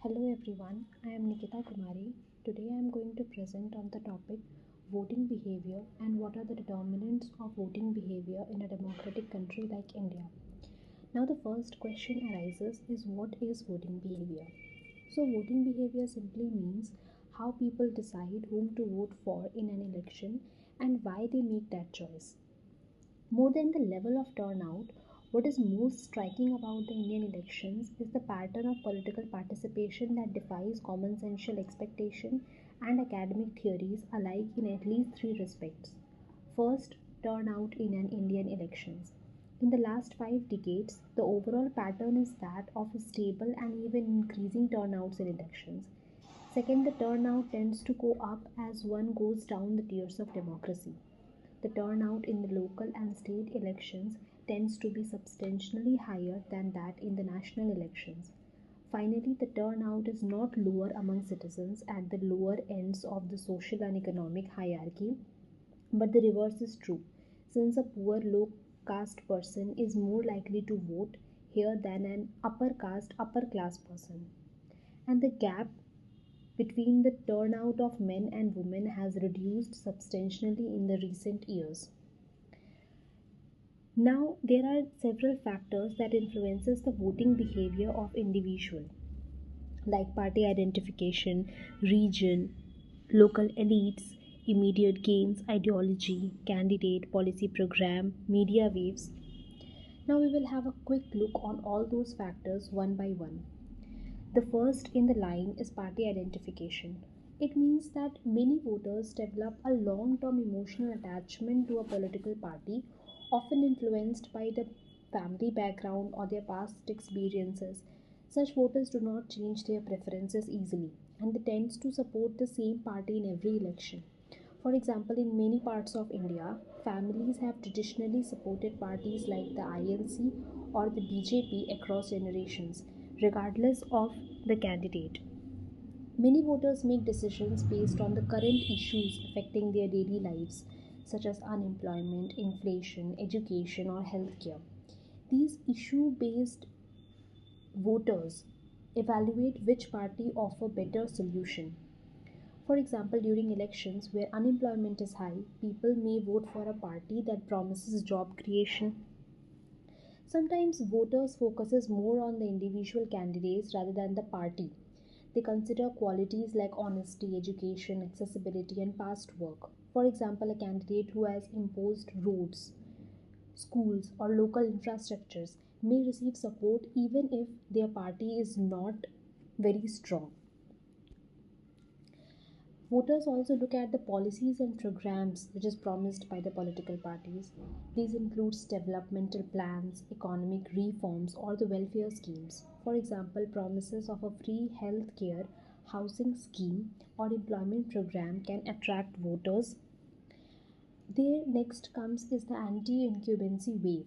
Hello everyone, I am Nikita Kumari. Today I am going to present on the topic voting behavior and what are the determinants of voting behavior in a democratic country like India. Now the first question arises is what is voting behavior? So voting behavior simply means how people decide whom to vote for in an election and why they make that choice. More than the level of turnout, what is most striking about the Indian elections is the pattern of political participation that defies commonsensical expectation and academic theories alike in at least three respects. First, turnout in an Indian elections. In the last 5 decades, the overall pattern is that of a stable and even increasing turnouts in elections. Second, the turnout tends to go up as one goes down the tiers of democracy. The turnout in the local and state elections tends to be substantially higher than that in the national elections. Finally, the turnout is not lower among citizens at the lower ends of the social and economic hierarchy, but the reverse is true, since a poor low caste person is more likely to vote here than an upper caste upper class person. And the gap between the turnout of men and women has reduced substantially in the recent years. Now, there are several factors that influences the voting behavior of individual, like party identification, region, local elites, immediate gains, ideology, candidate, policy program, media waves. Now we will have a quick look on all those factors one by one. The first in the line is party identification. It means that many voters develop a long term emotional attachment to a political party, often influenced by the family background or their past experiences. Such voters do not change their preferences easily and they tend to support the same party in every election. For example, in many parts of India, families have traditionally supported parties like the INC or the BJP across generations, regardless of the candidate. Many voters make decisions based on the current issues affecting their daily lives, such as unemployment, inflation, education, or healthcare. These issue based voters evaluate which party offer better solution. For example, during elections where unemployment is high, people may vote for a party that promises job creation. Sometimes voters focuses more on the individual candidates rather than the party. They consider qualities like honesty, education, accessibility, and past work. For example, a candidate who has imposed roads, schools, or local infrastructures may receive support even if their party is not very strong. Voters also look at the policies and programs which is promised by the political parties. These includes developmental plans, economic reforms, or the welfare schemes. For example, promises of a free health care, housing scheme, or employment program can attract voters. There next comes is the anti-incumbency wave.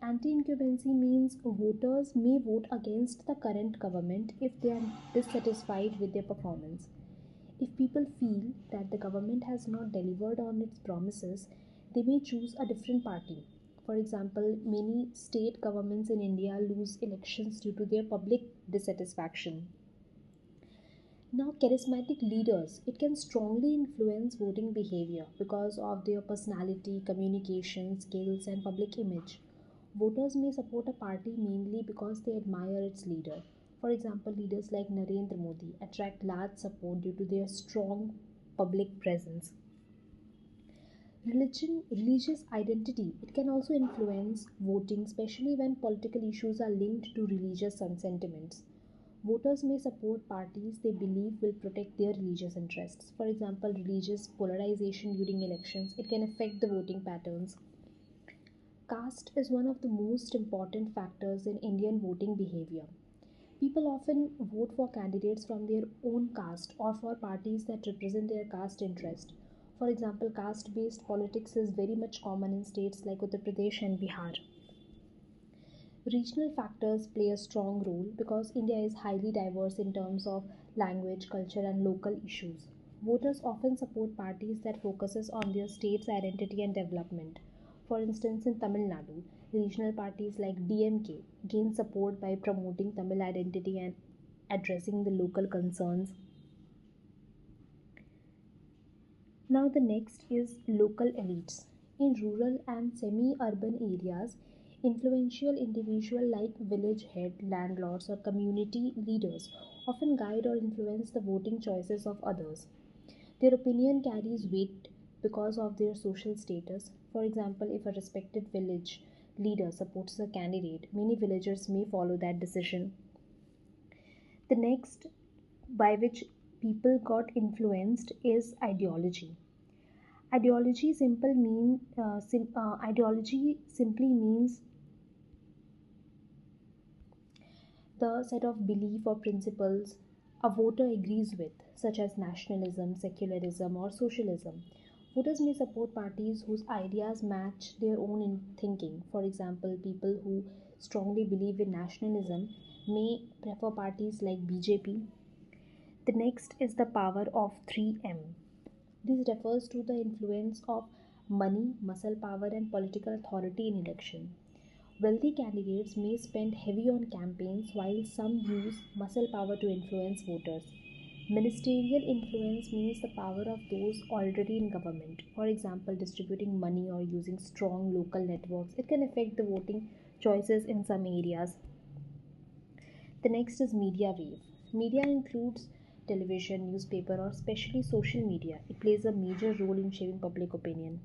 Anti-incumbency means voters may vote against the current government if they are dissatisfied with their performance. If people feel that the government has not delivered on its promises, they may choose a different party. For example, many state governments in India lose elections due to their public dissatisfaction. Now, charismatic leaders, it can strongly influence voting behavior because of their personality, communication skills, and public image. Voters may support a party mainly because they admire its leader. For example, leaders like Narendra Modi attract large support due to their strong public presence. Religious identity, it can also influence voting, especially when political issues are linked to religious sentiments. Voters may support parties they believe will protect their religious interests. For example, religious polarization during elections, it can affect the voting patterns. Caste is one of the most important factors in Indian voting behavior. People often vote for candidates from their own caste or for parties that represent their caste interest. For example, caste based politics is very much common in states like Uttar Pradesh and Bihar. Regional factors play a strong role because India is highly diverse in terms of language, culture, and local issues. Voters often support parties that focuses on their state's identity and development. For instance, in Tamil Nadu, regional parties like DMK gain support by promoting Tamil identity and addressing the local concerns. Now, the next is local elites. In rural and semi urban areas, influential individuals like village head, landlords, or community leaders often guide or influence the voting choices of others. Their opinion carries weight because of their social status. For example, if a respected village leader supports a candidate, many villagers may follow that decision. The next by which people got influenced is ideology. Ideology simply means the set of belief or principles a voter agrees with, such as nationalism, secularism, or socialism. Voters may support parties whose ideas match their own in thinking. For example, people who strongly believe in nationalism may prefer parties like BJP. The next is the power of 3M. This refers to the influence of money, muscle power, and political authority in election. Wealthy candidates may spend heavy on campaigns while some use muscle power to influence voters. Ministerial influence means the power of those already in government. For example, distributing money or using strong local networks. It can affect the voting choices in some areas. The next is media wave. Media includes television, newspaper, or especially social media. It plays a major role in shaping public opinion.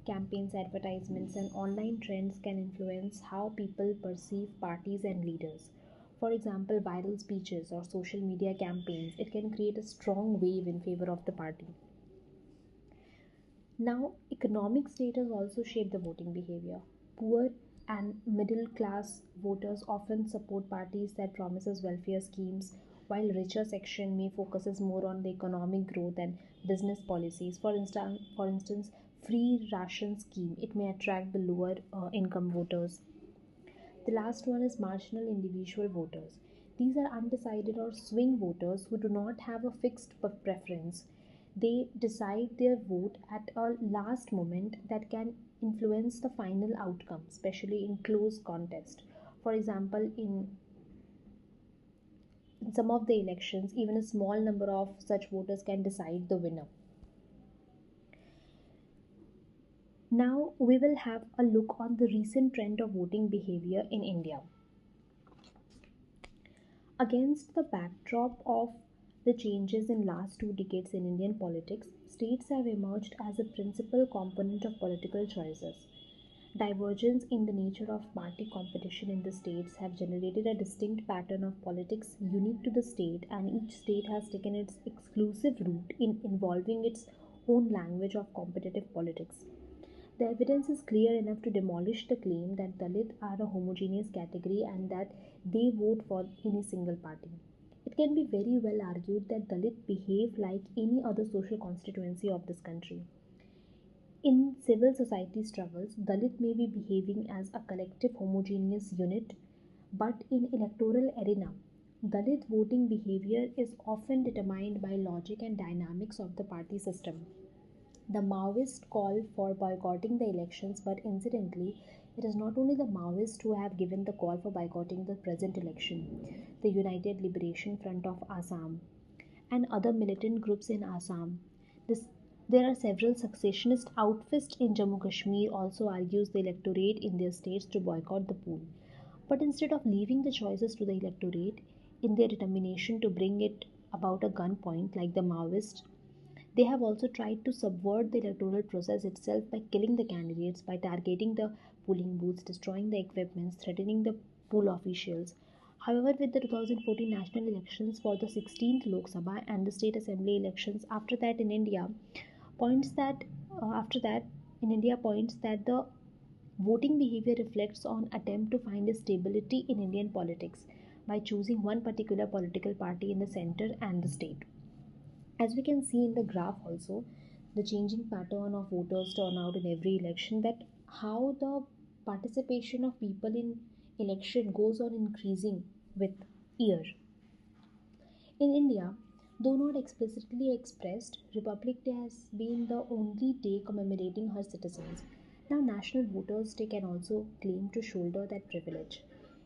Campaigns, advertisements, and online trends can influence how people perceive parties and leaders. For example, viral speeches or social media campaigns, it can create a strong wave in favor of the party. Now, economic status also shape the voting behavior. Poor and middle class voters often support parties that promises welfare schemes, while richer section may focuses more on the economic growth and business policies. For instance, free ration scheme it may attract the lower income voters. The last one is marginal individual voters. These are undecided or swing voters who do not have a fixed preference. They decide their vote at a last moment that can influence the final outcome, especially in close contest. For example, in some of the elections, even a small number of such voters can decide the winner. Now, we will have a look on the recent trend of voting behavior in India. Against the backdrop of the changes in last 2 decades in Indian politics, states have emerged as a principal component of political choices. Divergence in the nature of party competition in the states have generated a distinct pattern of politics unique to the state, and each state has taken its exclusive route in involving its own language of competitive politics. The evidence is clear enough to demolish the claim that Dalit are a homogeneous category and that they vote for any single party. It can be very well argued that Dalit behave like any other social constituency of this country. In civil society struggles, Dalit may be behaving as a collective homogeneous unit, but in electoral arena, Dalit voting behavior is often determined by logic and dynamics of the party system. The Maoists call for boycotting the elections, but incidentally, it is not only the Maoists who have given the call for boycotting the present election. The United Liberation Front of Assam and other militant groups in Assam. This, there are several successionist outfists in Jammu Kashmir also argues the electorate in their states to boycott the poll. But instead of leaving the choices to the electorate in their determination to bring it about a gunpoint like the Maoists, they have also tried to subvert the electoral process itself by killing the candidates, by targeting the polling booths, destroying the equipments, threatening the poll officials. However, with the 2014 national elections for the 16th Lok Sabha and the state assembly elections points that after that in India points that the voting behavior reflects on attempt to find a stability in Indian politics by choosing one particular political party in the center and the state. As we can see in the graph also, the changing pattern of voters turnout in every election, that how the participation of people in election goes on increasing with year. In India, though not explicitly expressed, Republic Day has been the only day commemorating her citizens. Now national voters day can also claim to shoulder that privilege.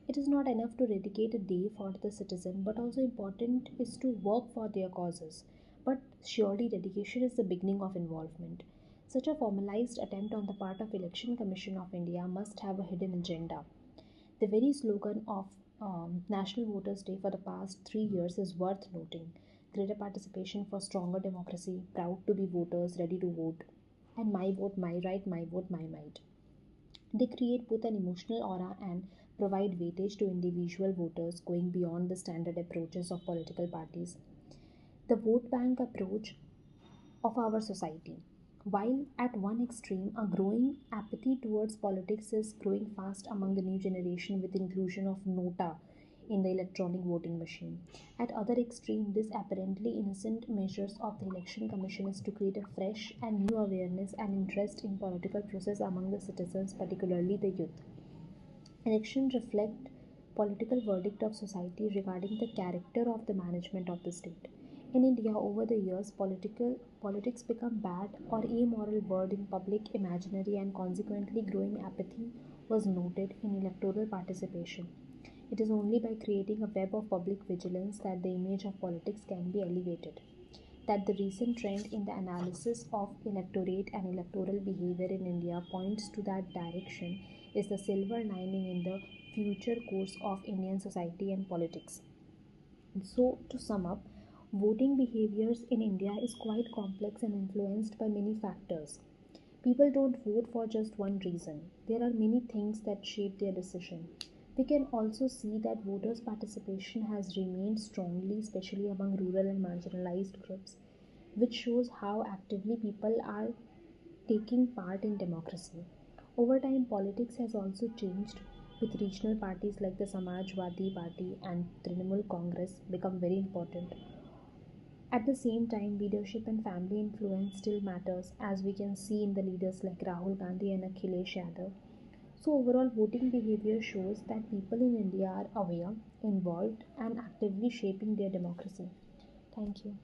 It is not enough to dedicate a day for the citizen, but also important is to work for their causes. But surely dedication is the beginning of involvement. Such a formalized attempt on the part of Election Commission of India must have a hidden agenda. The very slogan of National Voters Day for the past 3 years is worth noting. Greater participation for stronger democracy, proud to be voters, ready to vote, and my vote, my right, my vote, my might. They create both an emotional aura and provide weightage to individual voters going beyond the standard approaches of political parties. The vote bank approach of our society. While at one extreme, a growing apathy towards politics is growing fast among the new generation with inclusion of nota in the electronic voting machine. At other extreme, this apparently innocent measures of the election commission is to create a fresh and new awareness and interest in political process among the citizens, particularly the youth. Elections reflect political verdict of society regarding the character of the management of the state. In India, over the years, politics become bad or amoral word in public imaginary, and consequently growing apathy was noted in electoral participation. It is only by creating a web of public vigilance that the image of politics can be elevated. That the recent trend in the analysis of electorate and electoral behavior in India points to that direction is the silver lining in the future course of Indian society and politics. So, to sum up, voting behaviors in India is quite complex and influenced by many factors. People don't vote for just one reason. There are many things that shape their decision. We can also see that voters' participation has remained strongly, especially among rural and marginalized groups, which shows how actively people are taking part in democracy. Over time, politics has also changed, with regional parties like the Samajwadi Party and Trinamool Congress become very important. At the same time, leadership and family influence still matters, as we can see in the leaders like Rahul Gandhi and Akhilesh Yadav. So, overall, voting behavior shows that people in India are aware, involved, and actively shaping their democracy. Thank you.